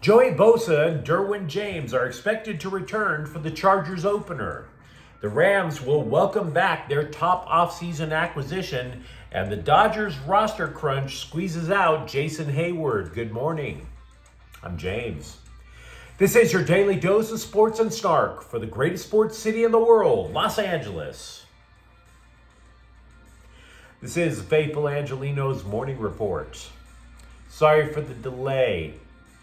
Joey Bosa and Derwin James are expected to return for the Chargers opener. The Rams will welcome back their top offseason acquisition, and the Dodgers roster crunch squeezes out Jason Heyward. Good morning. I'm James. This is your daily dose of sports and snark for the greatest sports city in the world, Los Angeles. This is the Faithful Angelenos Morning Report. Sorry for the delay.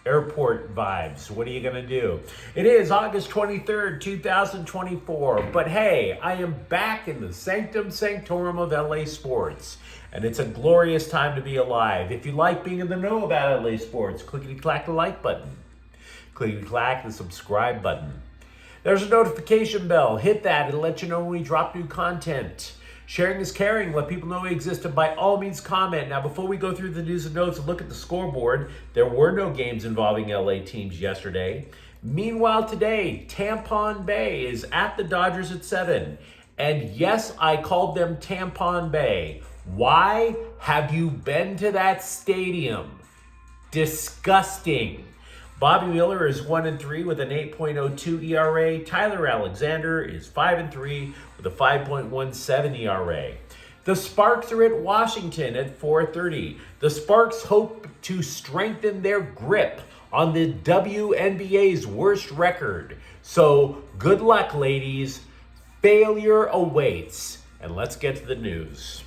Airport vibes. What are you going to do? It is August 23rd, 2024. But hey, I am back in the sanctum sanctorum of LA sports. And it's a glorious time to be alive. If you like being in the know about LA sports, clickety-clack the like button. Clickety-clack the subscribe button. There's a notification bell. Hit that. It'll let you know when we drop new content. Sharing is caring. Let people know we exist, and by all means comment. Now, before we go through the news and notes and look at the scoreboard, there were no games involving LA teams yesterday. Meanwhile, today, Tampon Bay is at the Dodgers at 7. And yes, I called them Tampon Bay. Why? Have you been to that stadium? Disgusting. Bobby Miller is 1-3 with an 8.02 ERA. Tyler Alexander is 5-3 with a 5.17 ERA. The Sparks are at Washington at 4:30. The Sparks hope to strengthen their grip on the WNBA's worst record. So good luck, ladies. Failure awaits. And let's get to the news.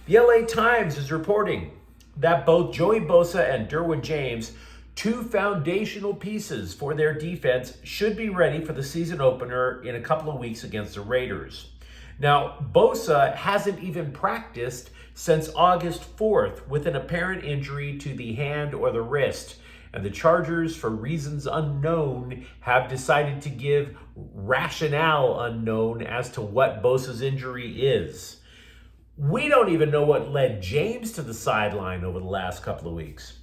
The LA Times is reporting that both Joey Bosa and Derwin James, two foundational pieces for their defense, should be ready for the season opener in a couple of weeks against the Raiders. Now, Bosa hasn't even practiced since August 4th with an apparent injury to the hand or the wrist. And the Chargers, for reasons unknown, have decided to give rationale unknown as to what Bosa's injury is. We don't even know what led James to the sideline over the last couple of weeks.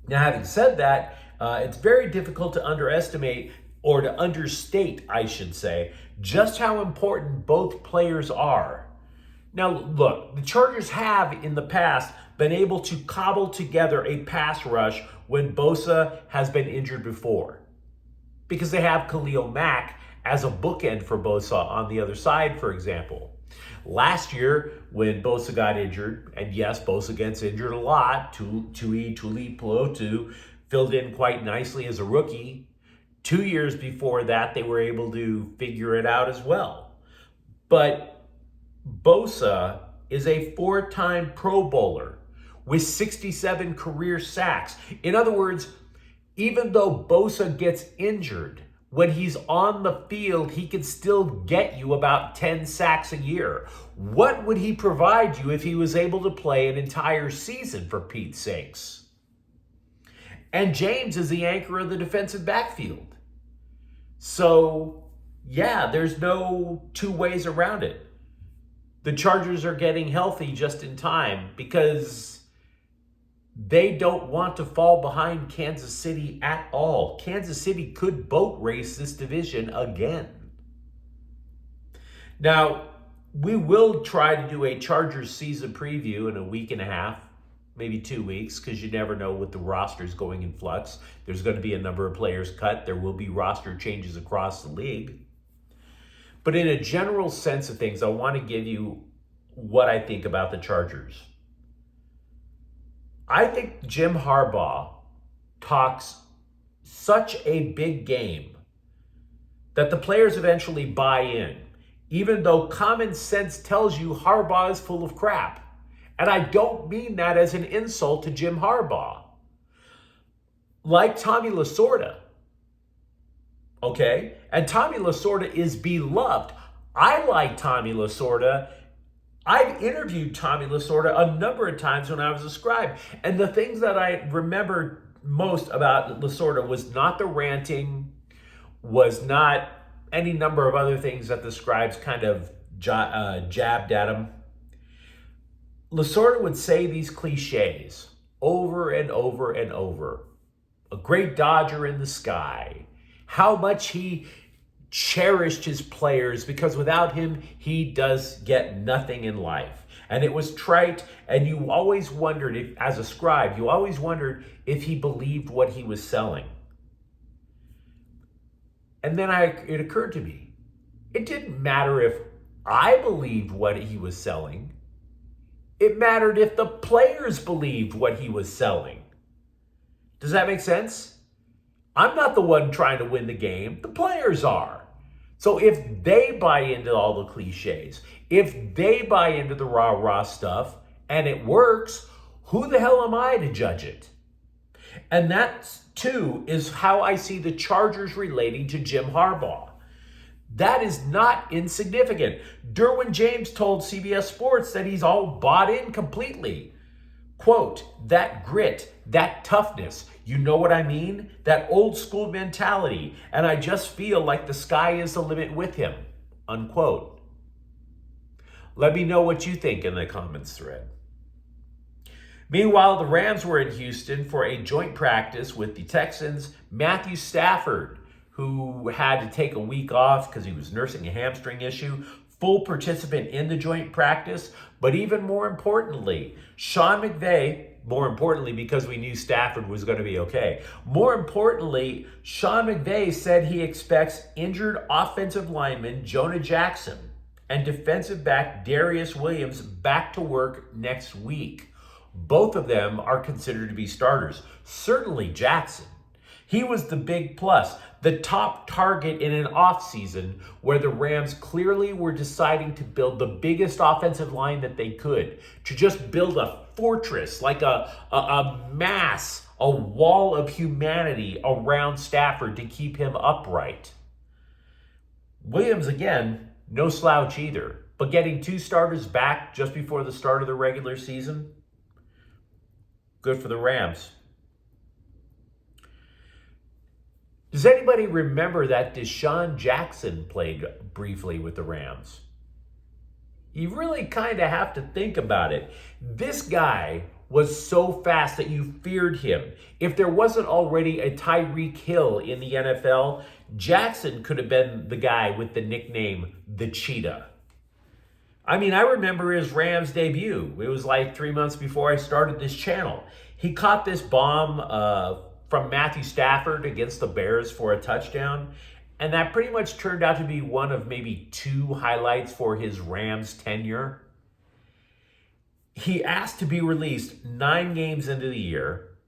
Now, having said that, it's very difficult to underestimate, or to understate, I should say, just how important both players are. Now, look, the Chargers have in the past been able to cobble together a pass rush when Bosa has been injured before, because they have Khalil Mack as a bookend for Bosa on the other side, for example. Last year, when Bosa got injured, and yes, Bosa gets injured a lot, Tuli Tuipulotu filled in quite nicely as a rookie. 2 years before that, they were able to figure it out as well. But Bosa is a 4-time Pro Bowler with 67 career sacks. In other words, even though Bosa gets injured, when he's on the field, he can still get you about 10 sacks a year. What would he provide you if he was able to play an entire season, for Pete's sakes? And James is the anchor of the defensive backfield. So, yeah, there's no two ways around it. The Chargers are getting healthy just in time because they don't want to fall behind Kansas City at all. Kansas City could boat race this division again. Now, we will try to do a Chargers season preview in a week and a half, maybe 2 weeks, because you never know with the rosters going in flux. There's going to be a number of players cut. There will be roster changes across the league. But in a general sense of things, I want to give you what I think about the Chargers. I think Jim Harbaugh talks such a big game that the players eventually buy in, even though common sense tells you Harbaugh is full of crap. And I don't mean that as an insult to Jim Harbaugh. Like Tommy Lasorda, okay? And Tommy Lasorda is beloved. I like Tommy Lasorda. I've interviewed Tommy Lasorda a number of times when I was a scribe. And the things that I remember most about Lasorda was not the ranting, was not any number of other things that the scribes kind of jabbed at him. Lasorda would say these cliches over and over and over. A great Dodger in the sky. How much he cherished his players, because without him, he does get nothing in life. And it was trite, and you always wondered, if, as a scribe, you always wondered if he believed what he was selling. And then it occurred to me, it didn't matter if I believed what he was selling. It mattered if the players believed what he was selling. Does that make sense? I'm not the one trying to win the game. The players are. So if they buy into all the cliches, if they buy into the rah-rah stuff, and it works, who the hell am I to judge it? And that, too, is how I see the Chargers relating to Jim Harbaugh. That is not insignificant. Derwin James told CBS Sports that he's all bought in completely. Quote, that grit, that toughness, you know what I mean? That old school mentality, and I just feel like the sky is the limit with him, unquote. Let me know what you think in the comments thread. Meanwhile, the Rams were in Houston for a joint practice with the Texans. Matthew Stafford, who had to take a week off because he was nursing a hamstring issue, full participant in the joint practice. But even more importantly, Sean McVay, more importantly because we knew Stafford was going to be okay. More importantly, Sean McVay said he expects injured offensive lineman Jonah Jackson and defensive back Darius Williams back to work next week. Both of them are considered to be starters. Certainly Jackson. He was the big plus, the top target in an offseason where the Rams clearly were deciding to build the biggest offensive line that they could, to just build a fortress, like a mass, a wall of humanity around Stafford to keep him upright. Williams, again, no slouch either, but getting two starters back just before the start of the regular season, good for the Rams. Does anybody remember that Deshaun Jackson played briefly with the Rams? You really kind of have to think about it. This guy was so fast that you feared him. If there wasn't already a Tyreek Hill in the NFL, Jackson could have been the guy with the nickname the Cheetah. I mean, I remember his Rams debut. It was like 3 months before I started this channel. He caught this bomb from Matthew Stafford against the Bears for a touchdown. And that pretty much turned out to be one of maybe two highlights for his Rams tenure. He asked to be released 9 games into the year.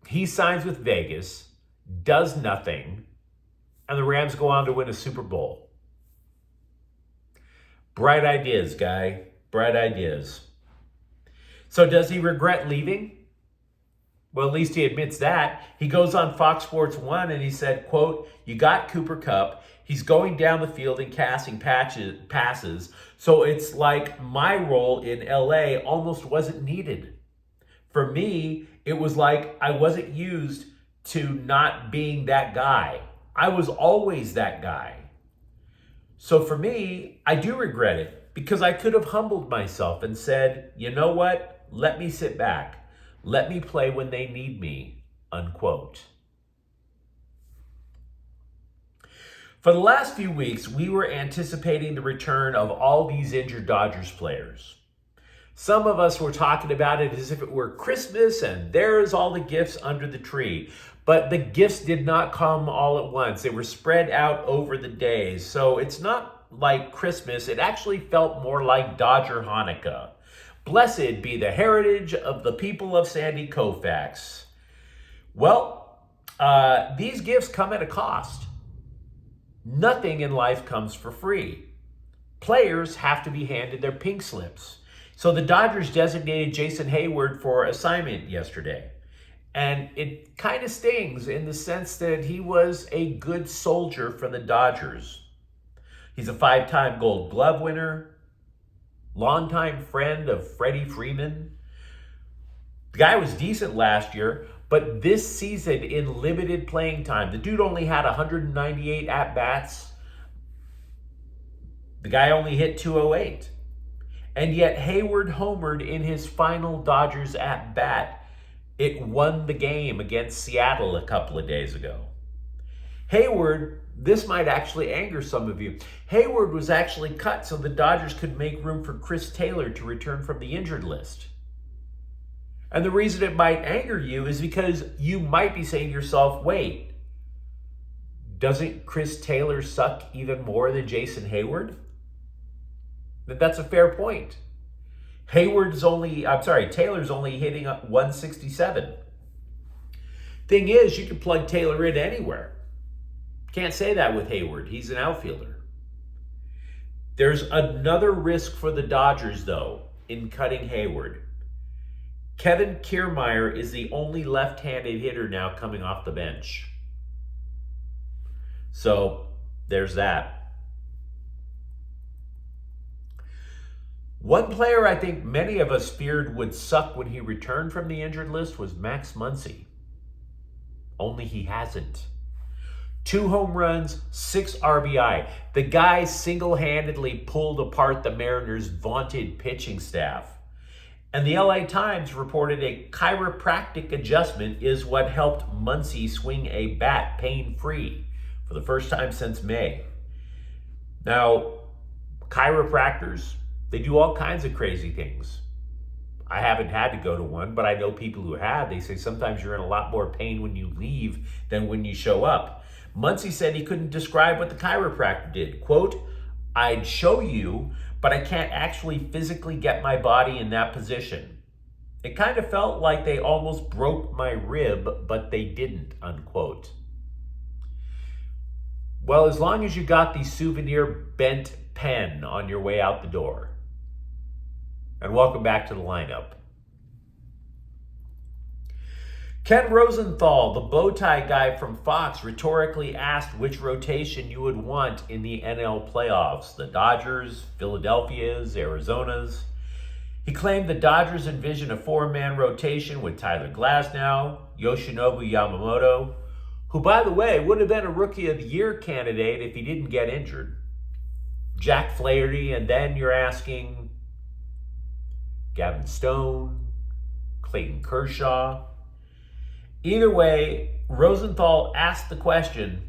He signs with Vegas, does nothing, and the Rams go on to win a Super Bowl. Bright ideas, guy. Bright ideas. So does he regret leaving? Well, at least he admits that. He goes on Fox Sports 1 and he said, quote, you got Cooper Kupp. He's going down the field and casting passes. So it's like my role in LA almost wasn't needed. For me, it was like I wasn't used to not being that guy. I was always that guy. So for me, I do regret it because I could have humbled myself and said, you know what? Let me sit back. Let me play when they need me, unquote. For the last few weeks, we were anticipating the return of all these injured Dodgers players. Some of us were talking about it as if it were Christmas and there's all the gifts under the tree. But the gifts did not come all at once. They were spread out over the days. So it's not like Christmas. It actually felt more like Dodger Hanukkah. Blessed be the heritage of the people of Sandy Koufax. Well, these gifts come at a cost. Nothing in life comes for free. Players have to be handed their pink slips. So the Dodgers designated Jason Heyward for assignment yesterday. And it kind of stings in the sense that he was a good soldier for the Dodgers. He's a 5-time Gold Glove winner, longtime friend of Freddie Freeman. The guy was decent last year, but this season in limited playing time, the dude only had 198 at-bats. The guy only hit 208. And yet Heyward homered in his final Dodgers at-bat. It won the game against Seattle a couple of days ago. Heyward, this might actually anger some of you. Heyward was actually cut so the Dodgers could make room for Chris Taylor to return from the injured list. And the reason it might anger you is because you might be saying to yourself, wait, doesn't Chris Taylor suck even more than Jason Heyward? That's a fair point. Taylor's only hitting 167. Thing is, you can plug Taylor in anywhere. Can't say that with Heyward. He's an outfielder. There's another risk for the Dodgers, though, in cutting Heyward. Kevin Kiermaier is the only left-handed hitter now coming off the bench. So, there's that. One player I think many of us feared would suck when he returned from the injured list was Max Muncy. Only he hasn't. 2 home runs, 6 RBI. The guy single-handedly pulled apart the Mariners' vaunted pitching staff. And the LA Times reported a chiropractic adjustment is what helped Muncy swing a bat pain-free for the first time since May. Now, chiropractors, they do all kinds of crazy things. I haven't had to go to one, but I know people who have. They say sometimes you're in a lot more pain when you leave than when you show up. Muncy said he couldn't describe what the chiropractor did. Quote, I'd show you, but I can't actually physically get my body in that position. It kind of felt like they almost broke my rib, but they didn't, unquote. Well, as long as you got the souvenir bent pen on your way out the door. And welcome back to the lineup. Ken Rosenthal, the bow tie guy from Fox, rhetorically asked which rotation you would want in the NL playoffs. The Dodgers, Philadelphia's, Arizona's. He claimed the Dodgers envision a 4-man rotation with Tyler Glasnow, Yoshinobu Yamamoto, who, by the way, would have been a Rookie of the Year candidate if he didn't get injured, Jack Flaherty, and then you're asking Gavin Stone, Clayton Kershaw. Either way, Rosenthal asked the question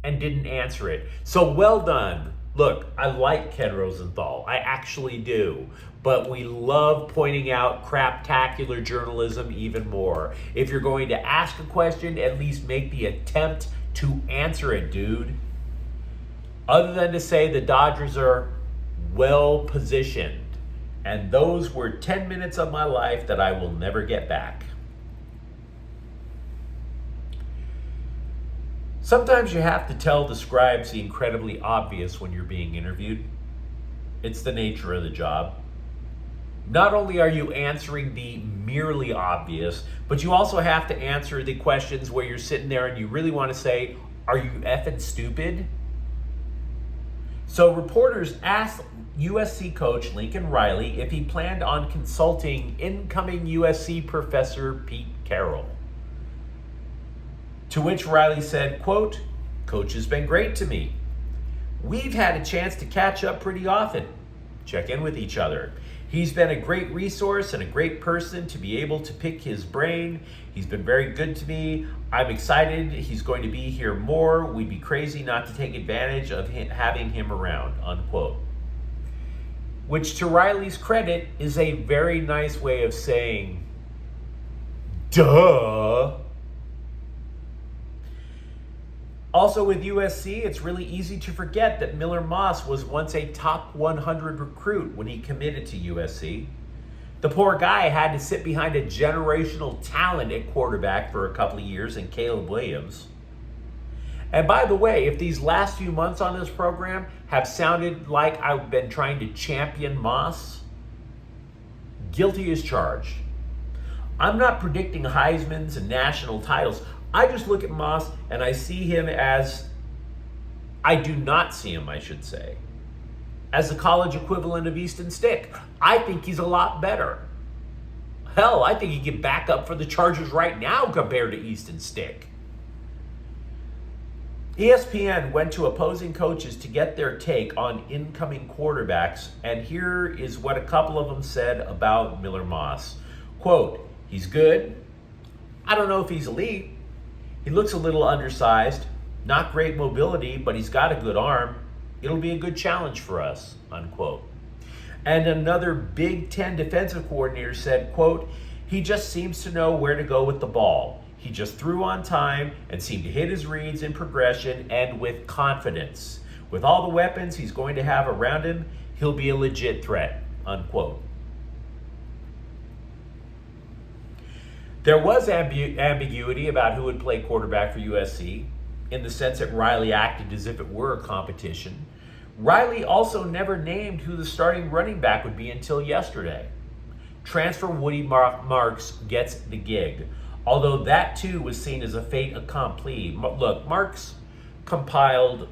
and didn't answer it. So well done. Look, I like Ken Rosenthal. I actually do. But we love pointing out craptacular journalism even more. If you're going to ask a question, at least make the attempt to answer it, dude. Other than to say the Dodgers are well positioned. And those were 10 minutes of my life that I will never get back. Sometimes you have to tell the scribes the incredibly obvious when you're being interviewed. It's the nature of the job. Not only are you answering the merely obvious, but you also have to answer the questions where you're sitting there and you really want to say, are you effing stupid? So reporters asked USC coach Lincoln Riley if he planned on consulting incoming USC professor Pete Carroll. To which Riley said, quote, Coach has been great to me. We've had a chance to catch up pretty often, check in with each other. He's been a great resource and a great person to be able to pick his brain. He's been very good to me. I'm excited he's going to be here more. We'd be crazy not to take advantage of having him around, unquote. Which, to Riley's credit, is a very nice way of saying, duh. Also with USC, it's really easy to forget that Miller Moss was once a top 100 recruit when he committed to USC. The poor guy had to sit behind a generational talent at quarterback for a couple of years in Caleb Williams. And by the way, if these last few months on this program have sounded like I've been trying to champion Moss, guilty as charged. I'm not predicting Heismans and national titles. I just look at Moss and I see him as, I do not see him, I should say, as the college equivalent of Easton Stick. I think he's a lot better. Hell, I think he can back up for the Chargers right now compared to Easton Stick. ESPN went to opposing coaches to get their take on incoming quarterbacks, and here is what a couple of them said about Miller Moss. Quote, he's good. I don't know if he's elite. He looks a little undersized, not great mobility, but he's got a good arm. It'll be a good challenge for us, unquote. And another Big Ten defensive coordinator said, quote, he just seems to know where to go with the ball. He just threw on time and seemed to hit his reads in progression and with confidence. With all the weapons he's going to have around him, he'll be a legit threat, unquote. There was ambiguity about who would play quarterback for USC, in the sense that Riley acted as if it were a competition. Riley also never named who the starting running back would be until yesterday. Transfer Woody Marks gets the gig, although that too was seen as a fait accompli. Look, Marks compiled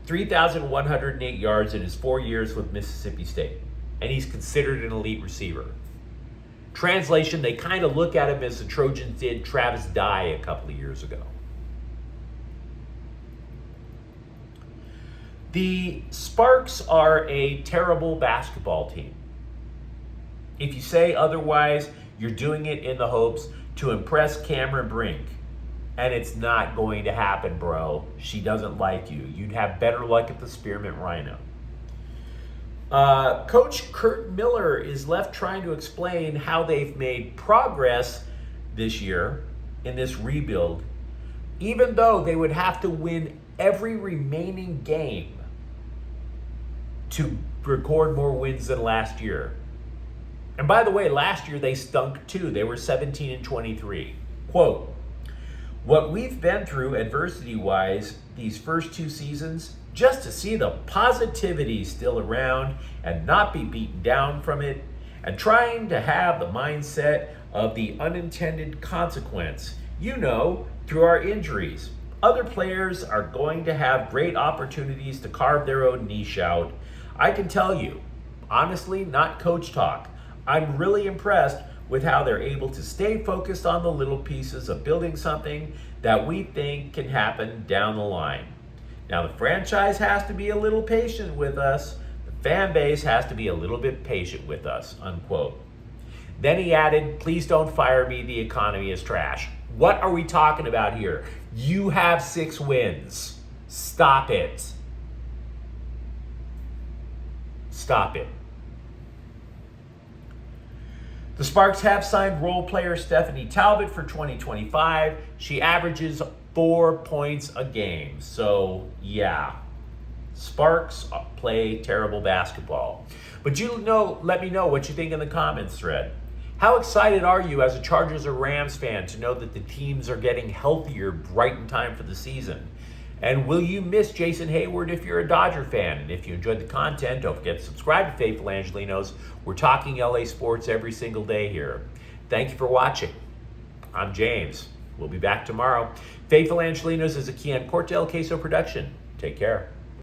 3,108 yards in his 4 years with Mississippi State, and he's considered an elite receiver. Translation, they kind of look at him as the Trojans did Travis Dye a couple of years ago. The Sparks are a terrible basketball team. If you say otherwise, you're doing it in the hopes to impress Cameron Brink. And it's not going to happen, bro. She doesn't like you. You'd have better luck at the Spearmint Rhino. Coach Kurt Miller is left trying to explain how they've made progress this year in this rebuild, even though they would have to win every remaining game to record more wins than last year. And by the way, last year they stunk too. They were 17-23. Quote, what we've been through adversity-wise these first two seasons, just to see the positivity still around and not be beaten down from it, and trying to have the mindset of the unintended consequence, through our injuries. Other players are going to have great opportunities to carve their own niche out. I can tell you, honestly, not coach talk, I'm really impressed with how they're able to stay focused on the little pieces of building something that we think can happen down the line. Now, the franchise has to be a little patient with us. The fan base has to be a little bit patient with us, unquote. Then he added, please don't fire me. The economy is trash. What are we talking about here? You have 6 wins. Stop it. Stop it. The Sparks have signed role player Stephanie Talbot for 2025. She averages 4 points a game. So, yeah, Sparks play terrible basketball. But let me know what you think in the comments thread. How excited are you as a Chargers or Rams fan to know that the teams are getting healthier right in time for the season? And will you miss Jason Heyward if you're a Dodger fan? And if you enjoyed the content, don't forget to subscribe to Faithful Angelenos. We're talking LA sports every single day here. Thank you for watching. I'm James. We'll be back tomorrow. Faithful Angelenos is a Kian Cortel Queso production. Take care.